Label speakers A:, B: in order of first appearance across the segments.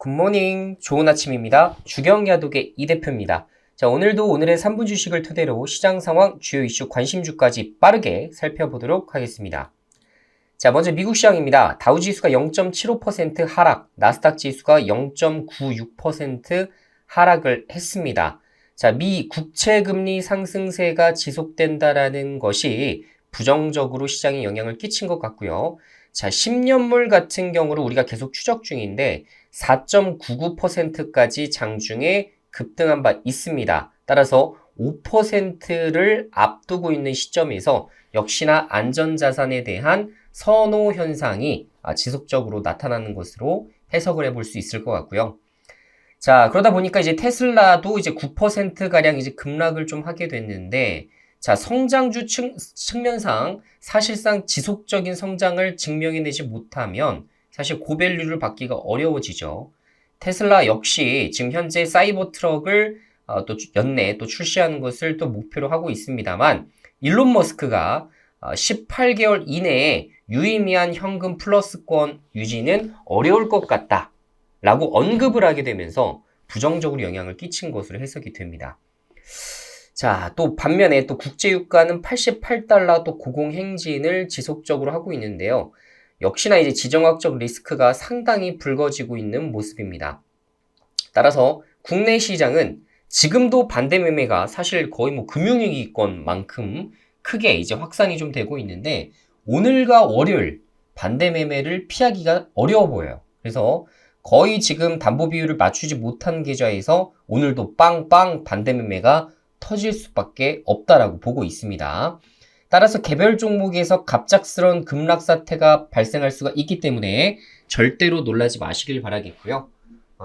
A: 굿모닝. 좋은 아침입니다. 주경야독의 이 대표입니다. 자, 오늘도 오늘의 3분 주식을 토대로 시장 상황, 주요 이슈, 관심주까지 빠르게 살펴보도록 하겠습니다. 자, 먼저 미국 시장입니다. 다우지수가 0.75% 하락, 나스닥 지수가 0.96% 하락을 했습니다. 자, 미 국채금리 상승세가 지속된다라는 것이 부정적으로 시장에 영향을 끼친 것 같고요. 자, 10년물 같은 경우로 우리가 계속 추적 중인데 4.99%까지 장중에 급등한 바 있습니다. 따라서 5%를 앞두고 있는 시점에서 역시나 안전자산에 대한 선호 현상이 지속적으로 나타나는 것으로 해석을 해볼 수 있을 것 같고요. 자, 그러다 보니까 이제 테슬라도 이제 9%가량 이제 급락을 좀 하게 됐는데, 자, 성장주 측면상 사실상 지속적인 성장을 증명해내지 못하면 사실 고밸류를 받기가 어려워지죠. 테슬라 역시 지금 현재 사이버 트럭을 또 연내 또 출시하는 것을 또 목표로 하고 있습니다만, 일론 머스크가 18개월 이내에 유의미한 현금 플러스권 유지는 어려울 것 같다 라고 언급을 하게 되면서 부정적으로 영향을 끼친 것으로 해석이 됩니다. 자, 또 반면에 또 국제유가는 88달러 또 고공행진을 지속적으로 하고 있는데요. 역시나 이제 지정학적 리스크가 상당히 불거지고 있는 모습입니다. 따라서 국내 시장은 지금도 반대 매매가 사실 거의 뭐 금융위기권만큼 크게 이제 확산이 좀 되고 있는데, 오늘과 월요일 반대 매매를 피하기가 어려워 보여요. 그래서 거의 지금 담보 비율을 맞추지 못한 계좌에서 오늘도 빵빵 반대 매매가 터질 수밖에 없다라고 보고 있습니다. 따라서 개별 종목에서 갑작스러운 급락 사태가 발생할 수가 있기 때문에 절대로 놀라지 마시길 바라겠고요.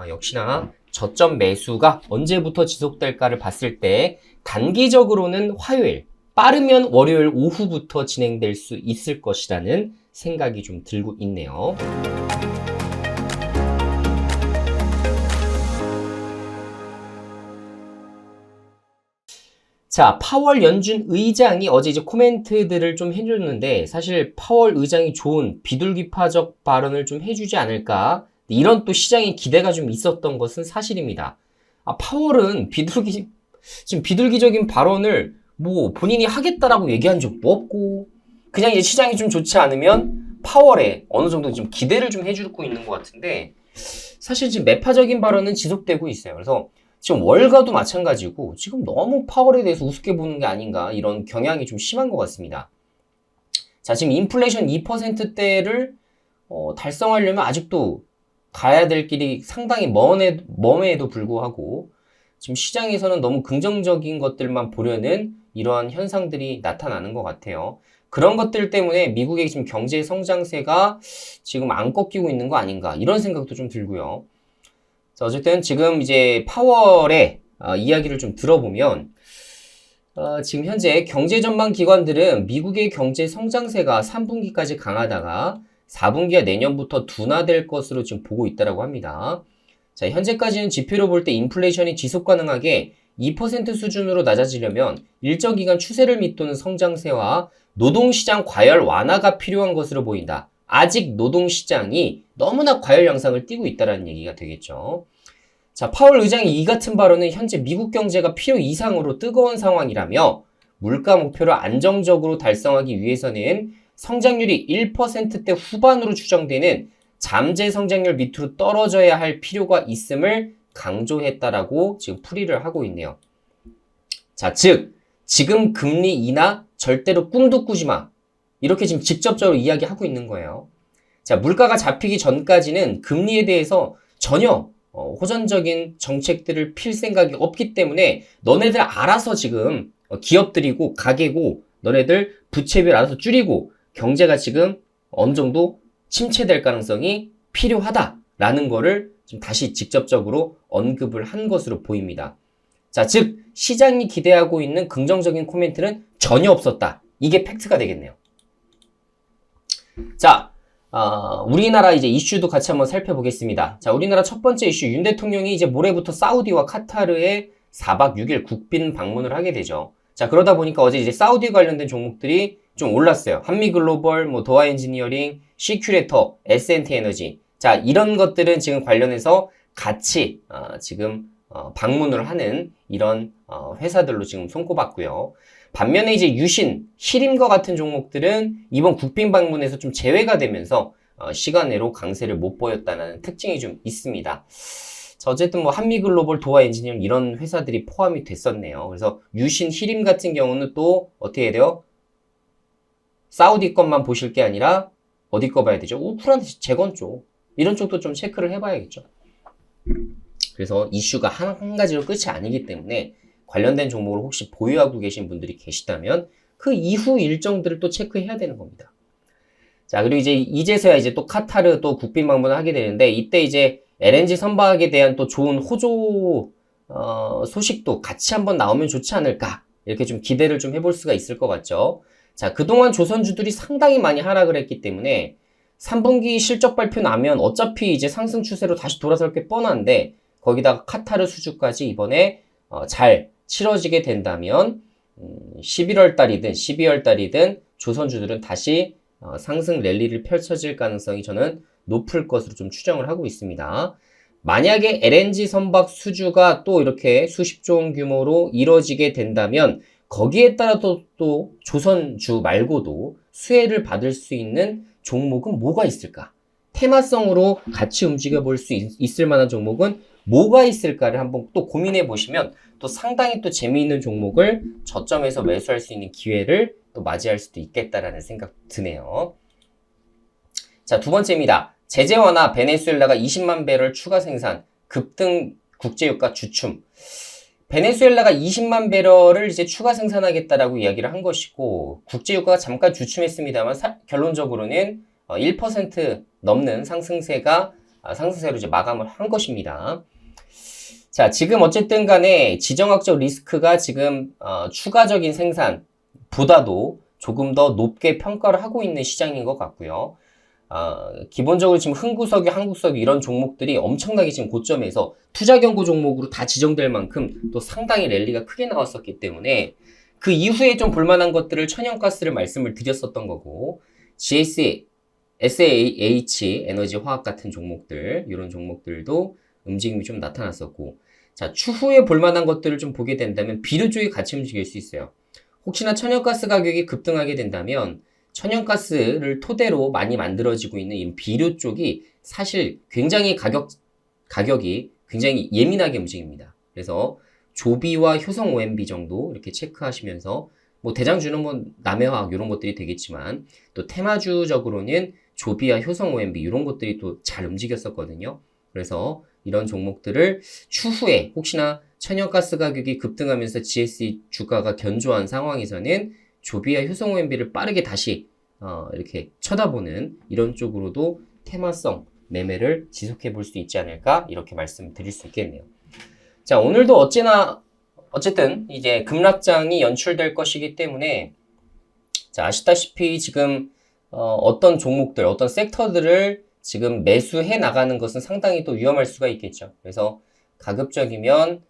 A: 역시나 저점 매수가 언제부터 지속될까를 봤을 때 단기적으로는 화요일, 빠르면 월요일 오후부터 진행될 수 있을 것이라는 생각이 좀 들고 있네요. 자, 파월 연준 의장이 어제 이제 코멘트들을 좀 해줬는데, 사실 파월 의장이 좋은 비둘기파적 발언을 좀 해주지 않을까, 이런 또 시장의 기대가 좀 있었던 것은 사실입니다. 파월은 지금 비둘기적인 발언을 뭐 본인이 하겠다라고 얘기한 적도 없고, 그냥 이제 시장이 좀 좋지 않으면 파월에 어느 정도 좀 기대를 좀 해주고 있는 것 같은데, 사실 지금 매파적인 발언은 지속되고 있어요. 그래서 지금 월가도 마찬가지고 지금 너무 파월에 대해서 우습게 보는 게 아닌가, 이런 경향이 좀 심한 것 같습니다. 자, 지금 인플레이션 2%대를 달성하려면 아직도 가야 될 길이 상당히 멈에도 불구하고 지금 시장에서는 너무 긍정적인 것들만 보려는 이러한 현상들이 나타나는 것 같아요. 그런 것들 때문에 미국의 지금 경제 성장세가 지금 안 꺾이고 있는 거 아닌가, 이런 생각도 좀 들고요. 자, 어쨌든 지금 이제 파월의 이야기를 좀 들어보면, 지금 현재 경제 전망 기관들은 미국의 경제 성장세가 3분기까지 강하다가 4분기와 내년부터 둔화될 것으로 지금 보고 있다고 합니다. 자, 현재까지는 지표로 볼 때 인플레이션이 지속 가능하게 2% 수준으로 낮아지려면 일정 기간 추세를 밑도는 성장세와 노동시장 과열 완화가 필요한 것으로 보인다. 아직 노동시장이 너무나 과열 양상을 띠고 있다는 얘기가 되겠죠. 자, 파월 의장이 이 같은 발언은 현재 미국 경제가 필요 이상으로 뜨거운 상황이라며 물가 목표를 안정적으로 달성하기 위해서는 성장률이 1%대 후반으로 추정되는 잠재 성장률 밑으로 떨어져야 할 필요가 있음을 강조했다라고 지금 풀이를 하고 있네요. 자, 즉 지금 금리 인하 절대로 꿈도 꾸지 마, 이렇게 지금 직접적으로 이야기하고 있는 거예요. 자, 물가가 잡히기 전까지는 금리에 대해서 전혀 호전적인 정책들을 필 생각이 없기 때문에 너네들 알아서 지금 기업들이고 가계고 너네들 부채비를 알아서 줄이고 경제가 지금 어느 정도 침체될 가능성이 필요하다라는 거를 좀 다시 직접적으로 언급을 한 것으로 보입니다. 자, 즉 시장이 기대하고 있는 긍정적인 코멘트는 전혀 없었다. 이게 팩트가 되겠네요. 자, 우리나라 이제 이슈도 같이 한번 살펴보겠습니다. 자, 우리나라 첫 번째 이슈, 윤 대통령이 이제 모레부터 사우디와 카타르에 4박 6일 국빈 방문을 하게 되죠. 자, 그러다 보니까 어제 이제 사우디 관련된 종목들이 좀 올랐어요. 한미글로벌, 뭐 도하엔지니어링, 시큐레터, S&T 에너지. 자, 이런 것들은 지금 관련해서 같이 지금 방문을 하는 이런 회사들로 지금 손꼽았고요. 반면에 이제 유신, 히림과 같은 종목들은 이번 국빈 방문에서 좀 제외가 되면서 시간외로 강세를 못 보였다는 특징이 좀 있습니다. 자, 어쨌든 뭐 한미글로벌, 도화 엔지니어링 이런 회사들이 포함이 됐었네요. 그래서 유신, 히림 같은 경우는 또 어떻게 해야 돼요? 사우디 것만 보실 게 아니라 어디 거 봐야 되죠? 우크라이나 재건 쪽 이런 쪽도 좀 체크를 해봐야겠죠. 그래서 이슈가 한 가지로 끝이 아니기 때문에 관련된 종목을 혹시 보유하고 계신 분들이 계시다면 그 이후 일정들을 또 체크해야 되는 겁니다. 자, 그리고 이제서야 이제 또 카타르 또 국빈 방문을 하게 되는데 이때 이제 LNG 선박에 대한 또 좋은 호조 소식도 같이 한번 나오면 좋지 않을까 이렇게 좀 기대를 좀 해볼 수가 있을 것 같죠. 자, 그동안 조선주들이 상당히 많이 하락을 했기 때문에 3분기 실적 발표 나면 어차피 이제 상승 추세로 다시 돌아설 게 뻔한데 거기다가 카타르 수주까지 이번에 잘 치러지게 된다면 11월 달이든 12월 달이든 조선주들은 다시 상승 랠리를 펼쳐질 가능성이 저는 높을 것으로 좀 추정을 하고 있습니다. 만약에 LNG 선박 수주가 또 이렇게 수십조 원 규모로 이뤄지게 된다면 거기에 따라 또 조선주 말고도 수혜를 받을 수 있는 종목은 뭐가 있을까? 테마성으로 같이 움직여 볼 수 있을 만한 종목은 뭐가 있을까를 한번 또 고민해 보시면 또 상당히 또 재미있는 종목을 저점에서 매수할 수 있는 기회를 또 맞이할 수도 있겠다라는 생각 드네요. 자, 두 번째입니다. 제재 완화, 베네수엘라가 20만 배럴 추가 생산, 급등 국제유가 주춤. 베네수엘라가 20만 배럴을 이제 추가 생산하겠다라고 이야기를 한 것이고 국제유가가 잠깐 주춤했습니다만 결론적으로는 1% 넘는 상승세로 이제 마감을 한 것입니다. 자, 지금 어쨌든 간에 지정학적 리스크가 지금 추가적인 생산보다도 조금 더 높게 평가를 하고 있는 시장인 것 같고요. 기본적으로 지금 흥구석유, 한국석유 이런 종목들이 엄청나게 지금 고점에서 투자 경고 종목으로 다 지정될 만큼 또 상당히 랠리가 크게 나왔었기 때문에 그 이후에 좀 볼만한 것들을 천연가스를 말씀을 드렸었던 거고 GS, SAH, 에너지 화학 같은 종목들 이런 종목들도 움직임이 좀 나타났었고 자 추후에 볼만한 것들을 좀 보게 된다면 비료 쪽이 같이 움직일 수 있어요. 혹시나 천연가스 가격이 급등하게 된다면 천연가스를 토대로 많이 만들어지고 있는 이 비료 쪽이 사실 굉장히 가격이 굉장히 예민하게 움직입니다. 그래서 조비와 효성 OMB 정도 이렇게 체크하시면서 뭐 대장주는 뭐 남해화학 이런 것들이 되겠지만 또 테마주적으로는 조비와 효성 OMB 이런 것들이 또 잘 움직였었거든요. 그래서 이런 종목들을 추후에 혹시나 천연가스 가격이 급등하면서 GSE 주가가 견조한 상황에서는 조비와 효성 OMB를 빠르게 다시 이렇게 쳐다보는 이런 쪽으로도 테마성 매매를 지속해 볼 수 있지 않을까 이렇게 말씀드릴 수 있겠네요. 자, 오늘도 어쨌든 이제 급락장이 연출될 것이기 때문에 자, 아시다시피 지금 어떤 종목들, 어떤 섹터들을 지금 매수해 나가는 것은 상당히 또 위험할 수가 있겠죠. 그래서 가급적이면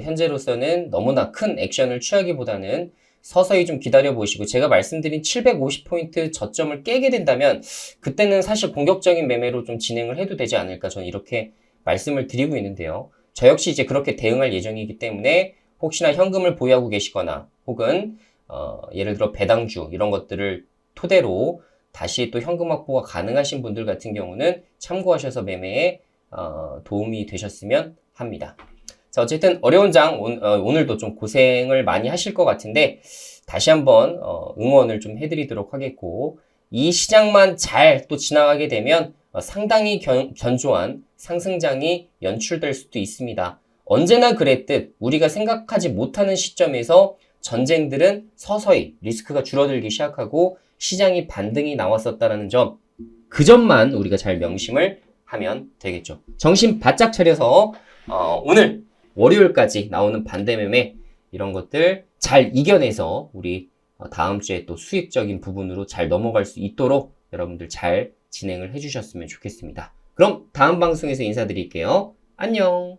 A: 현재로서는 너무나 큰 액션을 취하기보다는 서서히 좀 기다려 보시고 제가 말씀드린 750포인트 저점을 깨게 된다면 그때는 사실 공격적인 매매로 좀 진행을 해도 되지 않을까 저는 이렇게 말씀을 드리고 있는데요. 저 역시 이제 그렇게 대응할 예정이기 때문에 혹시나 현금을 보유하고 계시거나 혹은 예를 들어 배당주 이런 것들을 토대로 다시 또 현금 확보가 가능하신 분들 같은 경우는 참고하셔서 매매에 도움이 되셨으면 합니다. 자, 어쨌든 어려운 장 오늘도 좀 고생을 많이 하실 것 같은데 다시 한번 응원을 좀 해드리도록 하겠고 이 시장만 잘 또 지나가게 되면 상당히 견조한 상승장이 연출될 수도 있습니다. 언제나 그랬듯 우리가 생각하지 못하는 시점에서 전쟁들은 서서히 리스크가 줄어들기 시작하고 시장이 반등이 나왔었다는 점, 그 점만 우리가 잘 명심을 하면 되겠죠. 정신 바짝 차려서 오늘 월요일까지 나오는 반대 매매 이런 것들 잘 이겨내서 우리 다음 주에 또 수익적인 부분으로 잘 넘어갈 수 있도록 여러분들 잘 진행을 해주셨으면 좋겠습니다. 그럼 다음 방송에서 인사드릴게요. 안녕.